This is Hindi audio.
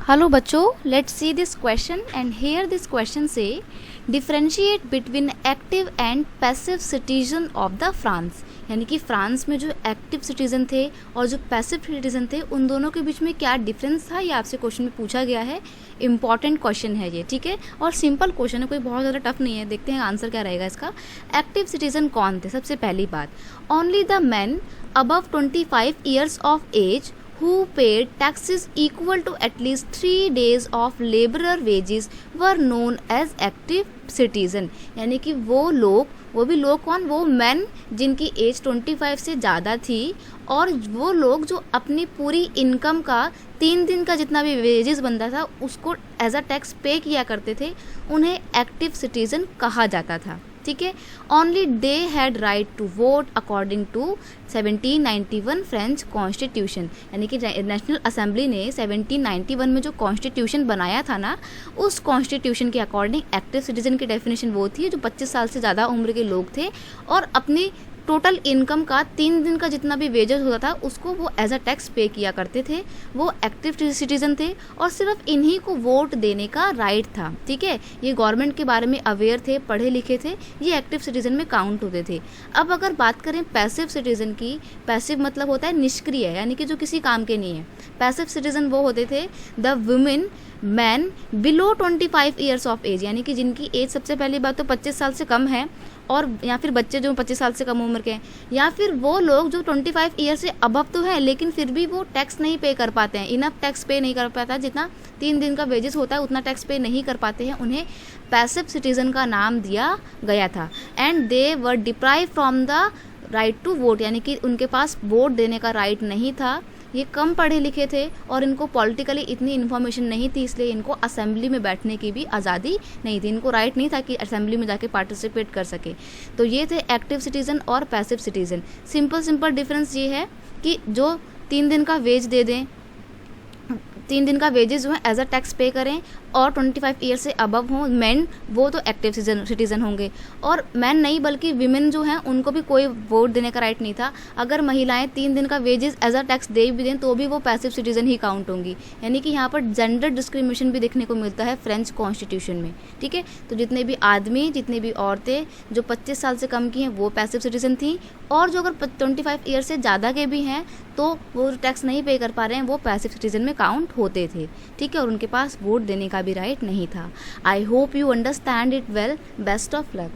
हेलो बच्चों, let's see this question and here this question से differentiate between active and passive citizen of the France. यानी कि फ्रांस में जो एक्टिव सिटीजन थे और जो पैसिव सिटीजन थे उन दोनों के बीच में क्या डिफरेंस था, ये आपसे क्वेश्चन में पूछा गया है। इंपॉर्टेंट क्वेश्चन है ये, ठीक है, और सिंपल क्वेश्चन है, कोई बहुत ज़्यादा टफ नहीं है। देखते हैं आंसर क्या रहेगा इसका। एक्टिव सिटीजन कौन थे? सबसे पहली बात, only the man above 25 years of age who paid taxes equal to at least 3 days of laborer wages were known as active citizen। यानी कि वो भी लोग कौन? वो मैन जिनकी एज 25 से ज़्यादा थी और वो लोग जो अपनी पूरी इनकम का 3 दिन का जितना भी वेजेस बनता था उसको एज अ टैक्स पे किया करते थे, उन्हें एक्टिव सिटीजन कहा जाता था। ठीक है, only they had right to vote according to 1791 French constitution. यानी कि नेशनल असेंबली ने 1791 में जो कॉन्स्टिट्यूशन बनाया था ना, उस कॉन्स्टिट्यूशन के अकॉर्डिंग एक्टिव सिटीजन की डेफिनेशन वो थी जो 25 साल से ज़्यादा उम्र के लोग थे और अपनी टोटल इनकम का 3 दिन का जितना भी वेजेस होता था उसको वो एज अ टैक्स पे किया करते थे। वो एक्टिव सिटीजन थे और सिर्फ इन्हीं को वोट देने का राइट था। ठीक है, ये गवर्नमेंट के बारे में अवेयर थे, पढ़े लिखे थे, ये एक्टिव सिटीजन में काउंट होते थे। अब अगर बात करें पैसिव सिटीजन की, पैसिव मतलब होता है निष्क्रिय, यानी कि जो किसी काम के नहीं है। पैसिव सिटीजन वो होते थे the women man below 25 years of age, यानी कि जिनकी एज सबसे पहली बात तो 25 साल से कम है, और या फिर बच्चे जो 25 साल से कम उम्र के हैं, या फिर वो लोग जो 25 ईयर से अबव तो है लेकिन फिर भी वो टैक्स नहीं पे कर पाते हैं, इनफ टैक्स पे नहीं कर पाता, जितना 3 दिन का वेजेस होता है उतना टैक्स पे नहीं कर पाते हैं, उन्हें पैसिव सिटीजन का नाम दिया गया था। And they were deprive from the right to vote, यानी कि उनके पास वोट देने का राइट नहीं था। ये कम पढ़े लिखे थे और इनको पॉलिटिकली इतनी इन्फॉर्मेशन नहीं थी, इसलिए इनको असेंबली में बैठने की भी आज़ादी नहीं थी, इनको राइट नहीं था कि असेंबली में जाके पार्टिसिपेट कर सके। तो ये थे एक्टिव सिटीज़न और पैसिव सिटीज़न। सिंपल डिफरेंस ये है कि जो 3 दिन का वेज दे दें, 3 दिन का वेजेस जो है एज अ टैक्स पे करें, और 25 ईयर से अबव हों मैन, वो तो एक्टिव सिटीजन होंगे। और मैन नहीं बल्कि विमेन जो हैं उनको भी कोई वोट देने का राइट नहीं था। अगर महिलाएं 3 दिन का वेजेस एज अ टैक्स दे भी दें तो भी वो पैसिव सिटीजन ही काउंट होंगी। यानी कि यहाँ पर जेंडर डिस्क्रिमिनेशन भी देखने को मिलता है फ्रेंच कॉन्स्टिट्यूशन में। ठीक है, तो जितने भी आदमी, जितनी भी औरतें जो 25 साल से कम की हैं वो पैसिव सिटीजन थी, और जो अगर 25 ईयर से ज़्यादा के भी हैं तो वो टैक्स नहीं पे कर पा रहे हैं, वो पैसिव सिटीजन में काउंट होते थे। ठीक है, और उनके पास वोट देने का भी राइट नहीं था। I hope you understand it well. Best of luck.